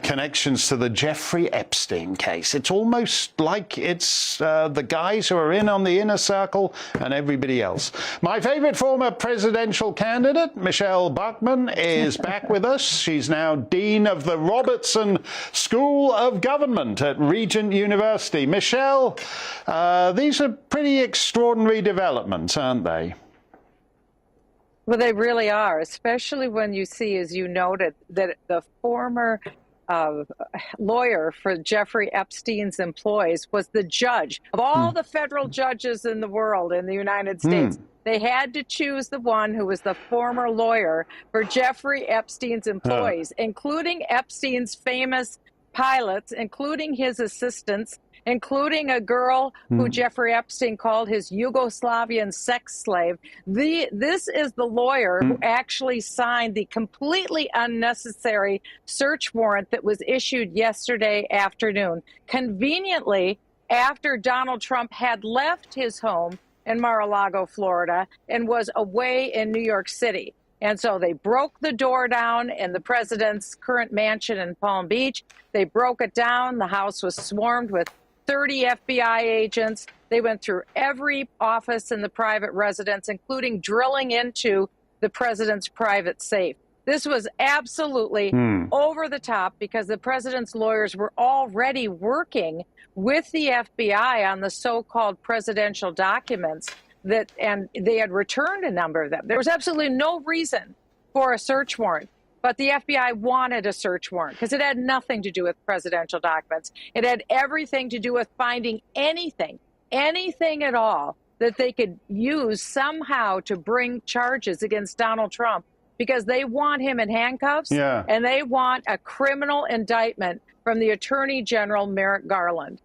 connections to the Jeffrey Epstein case. It's almost like it's the guys who are in on the inner circle and everybody else. My favorite former presidential candidate, Michelle Bachmann, is back with us. She's now Dean of the Robertson School of Government at Regent University. Michelle, these are pretty extraordinary developments, aren't they? Well, they really are, especially when you see, as you noted, that the former lawyer for Jeffrey Epstein's employees was the judge of all the federal judges in the world, in the United States. They had to choose the one who was the former lawyer for Jeffrey Epstein's employees, including Epstein's famous pilots, including his assistants, including a girl who Jeffrey Epstein called his Yugoslavian sex slave. This is the lawyer who actually signed the completely unnecessary search warrant that was issued yesterday afternoon, conveniently after Donald Trump had left his home in Mar-a-Lago, Florida, and was away in New York City. And so they broke the door down in the president's current mansion in Palm Beach. They broke it down. The house was swarmed with 30 FBI agents. They went through every office in the private residence, including drilling into the president's private safe. This was absolutely over the top, because the president's lawyers were already working with the FBI on the so-called presidential documents and they had returned a number of them. There was absolutely no reason for a search warrant. But the FBI wanted a search warrant because it had nothing to do with presidential documents. It had everything to do with finding anything at all that they could use somehow to bring charges against Donald Trump, because they want him in handcuffs and they want a criminal indictment from the Attorney General Merrick Garland.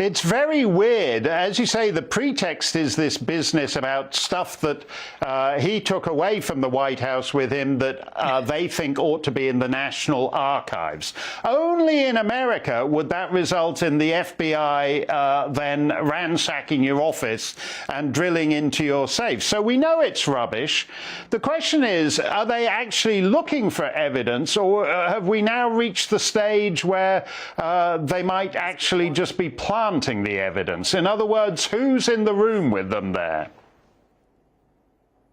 It's very weird. As you say, the pretext is this business about stuff that he took away from the White House with him that they think ought to be in the National Archives. Only in America would that result in the FBI then ransacking your office and drilling into your safe. So we know it's rubbish. The question is, are they actually looking for evidence, or have we now reached the stage where they might actually just be planting the evidence? In other words, who's in the room with them there?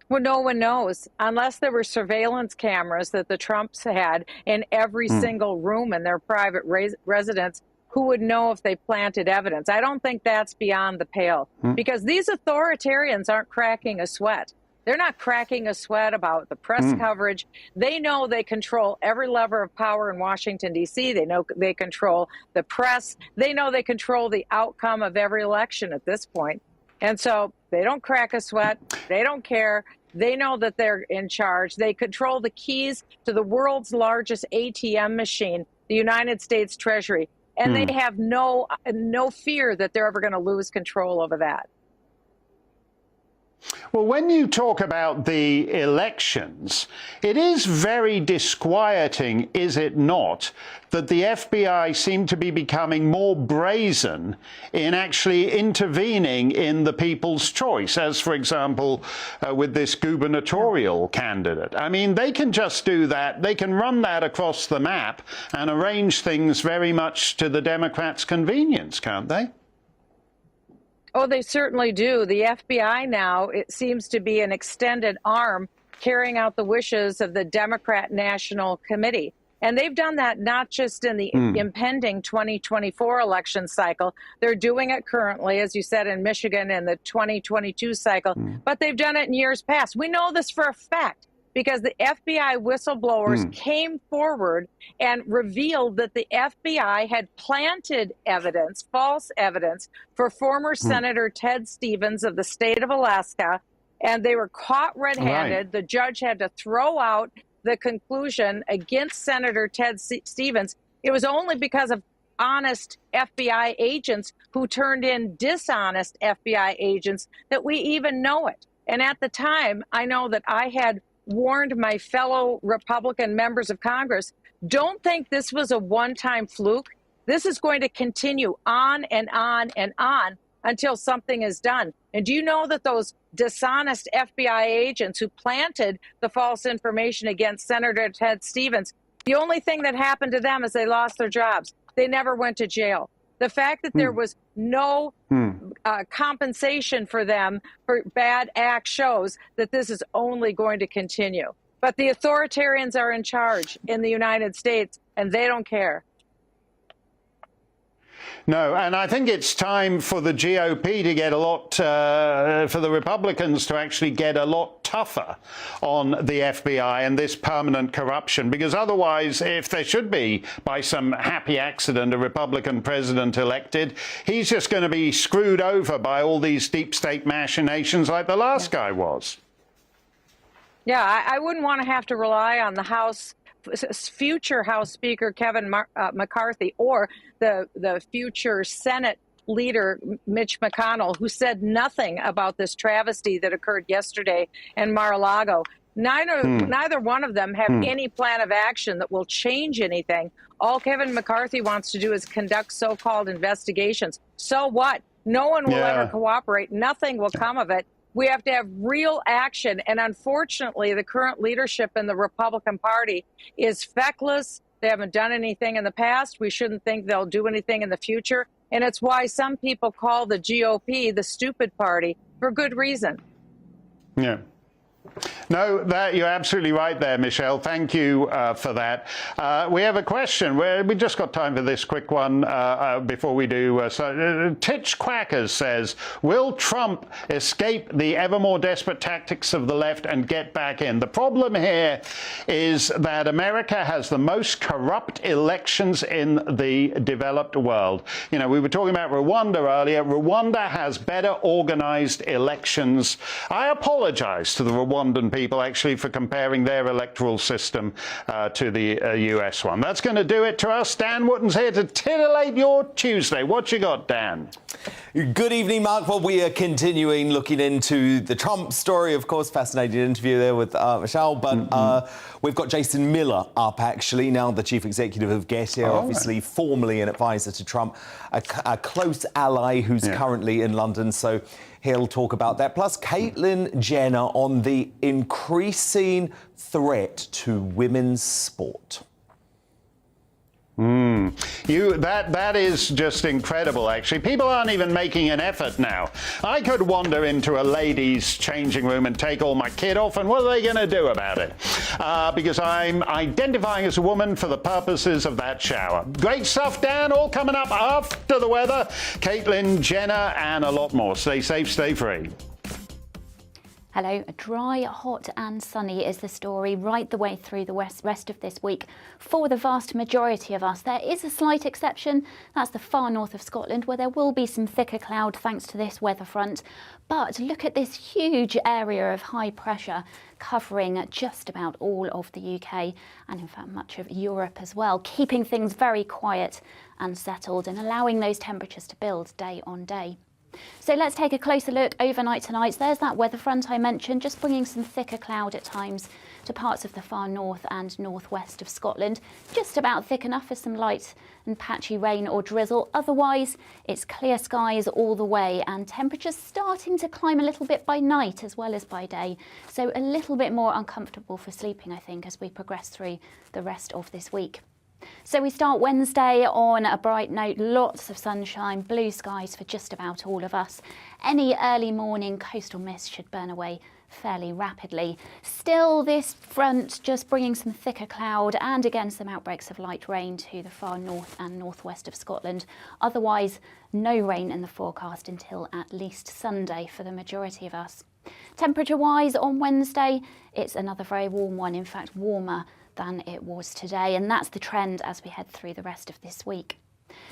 Well, no one knows, unless there were surveillance cameras that the Trumps had in every single room in their private residence. Who would know if they planted evidence? I don't think that's beyond the pale, because these authoritarians aren't cracking a sweat. They're not cracking a sweat about the press coverage. They know they control every lever of power in Washington, D.C. They know they control the press. They know they control the outcome of every election at this point. And so they don't crack a sweat. They don't care. They know that they're in charge. They control the keys to the world's largest ATM machine, the United States Treasury. And they have no fear that they're ever going to lose control over that. Well, when you talk about the elections, it is very disquieting, is it not, that the FBI seem to be becoming more brazen in actually intervening in the people's choice, as, for example, with this gubernatorial candidate. I mean, they can just do that. They can run that across the map and arrange things very much to the Democrats' convenience, can't they? Oh, they certainly do. The FBI now, it seems to be an extended arm carrying out the wishes of the Democrat National Committee. And they've done that not just in the impending 2024 election cycle. They're doing it currently, as you said, in Michigan in the 2022 cycle, but they've done it in years past. We know this for a fact, because the FBI whistleblowers came forward and revealed that the FBI had planted evidence, false evidence, for former Senator Ted Stevens of the state of Alaska, and they were caught red-handed. Right. The judge had to throw out the conclusion against Senator Ted Stevens. It was only because of honest FBI agents who turned in dishonest FBI agents that we even know it. And at the time, I know that I had warned my fellow Republican members of Congress, don't think this was a one-time fluke. This is going to continue on and on and on until something is done. And do you know that those dishonest FBI agents who planted the false information against Senator Ted Stevens, the only thing that happened to them is they lost their jobs. They never went to jail. The fact that there was no compensation for them for bad acts shows that this is only going to continue. But the authoritarians are in charge in the United States, and they don't care. No, and I think it's time for the GOP to get a lot, for the Republicans to actually get a lot tougher on the FBI and this permanent corruption, because otherwise, if there should be, by some happy accident, a Republican president elected, he's just going to be screwed over by all these deep state machinations like the last guy was. Yeah, I wouldn't want to have to rely on the House, future House Speaker Kevin McCarthy, or the future Senate leader Mitch McConnell, who said nothing about this travesty that occurred yesterday in Mar-a-Lago. Neither one of them have any plan of action that will change anything. All Kevin McCarthy wants to do is conduct so-called investigations. So what? No one will ever cooperate. Nothing will come of it. We have to have real action. And unfortunately, the current leadership in the Republican Party is feckless. They haven't done anything in the past. We shouldn't think they'll do anything in the future. And it's why some people call the GOP the stupid party, for good reason. Yeah. No, you're absolutely right there, Michelle. Thank you for that. We have a question. We just got time for this quick one before we do. Titch Quackers says, will Trump escape the ever more desperate tactics of the left and get back in? The problem here is that America has the most corrupt elections in the developed world. You know, we were talking about Rwanda earlier. Rwanda has better organized elections. I apologize to the Rwandan people actually for comparing their electoral system to the US one. That's going to do it to us. Dan Wootton's here to titillate your Tuesday. What you got, Dan? Good evening, Mark. Well, we are continuing looking into the Trump story. Of course, fascinating interview there with Michelle. But we've got Jason Miller up, actually, now the chief executive of Getty, obviously formerly an advisor to Trump, a close ally who's currently in London. So he'll talk about that. Plus, Caitlyn Jenner on the increasing threat to women's sport. That is just incredible, actually. People aren't even making an effort now. I could wander into a ladies' changing room and take all my kit off, and what are they going to do about it? Because I'm identifying as a woman for the purposes of that shower. Great stuff, Dan. All coming up after the weather. Caitlyn Jenner and a lot more. Stay safe, stay free. Hello. Dry, hot and sunny is the story right the way through the rest of this week for the vast majority of us. There is a slight exception. That's the far north of Scotland, where there will be some thicker cloud thanks to this weather front. But look at this huge area of high pressure covering just about all of the UK and in fact much of Europe as well, keeping things very quiet and settled and allowing those temperatures to build day on day. So let's take a closer look overnight tonight. There's that weather front I mentioned, just bringing some thicker cloud at times to parts of the far north and northwest of Scotland. Just about thick enough for some light and patchy rain or drizzle. Otherwise, it's clear skies all the way and temperatures starting to climb a little bit by night as well as by day. So a little bit more uncomfortable for sleeping, I think, as we progress through the rest of this week. So we start Wednesday on a bright note, lots of sunshine, blue skies for just about all of us. Any early morning coastal mist should burn away fairly rapidly. Still, this front just bringing some thicker cloud and again some outbreaks of light rain to the far north and northwest of Scotland. Otherwise, no rain in the forecast until at least Sunday for the majority of us. Temperature-wise on Wednesday, it's another very warm one, in fact warmer than it was today, and that's the trend as we head through the rest of this week.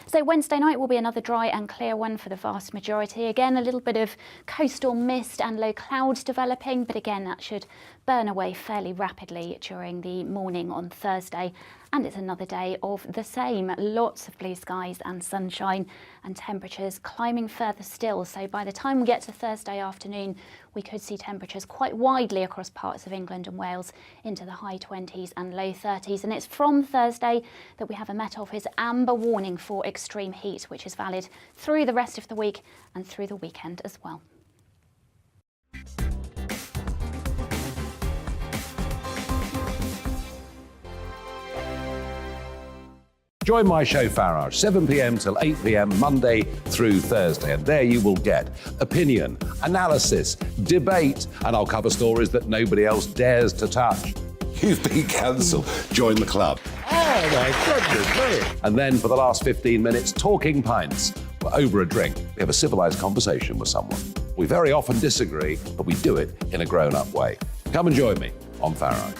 So Wednesday night will be another dry and clear one for the vast majority. Again, a little bit of coastal mist and low clouds developing, but again, that should burn away fairly rapidly during the morning on Thursday. And it's another day of the same. Lots of blue skies and sunshine and temperatures climbing further still. So by the time we get to Thursday afternoon, we could see temperatures quite widely across parts of England and Wales into the high 20s and low 30s. And it's from Thursday that we have a Met Office amber warning for extreme heat, which is valid through the rest of the week and through the weekend as well. Join my show Farage, 7 p.m. till 8 p.m. Monday through Thursday. And there you will get opinion, analysis, debate, and I'll cover stories that nobody else dares to touch. You've been cancelled. Join the club. Oh my goodness me. And then for the last 15 minutes, talking pints. We're over a drink. We have a civilised conversation with someone. We very often disagree, but we do it in a grown-up way. Come and join me on Farage.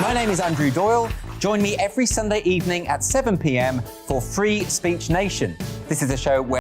My name is Andrew Doyle. Join me every Sunday evening at 7 p.m. for Free Speech Nation. This is a show where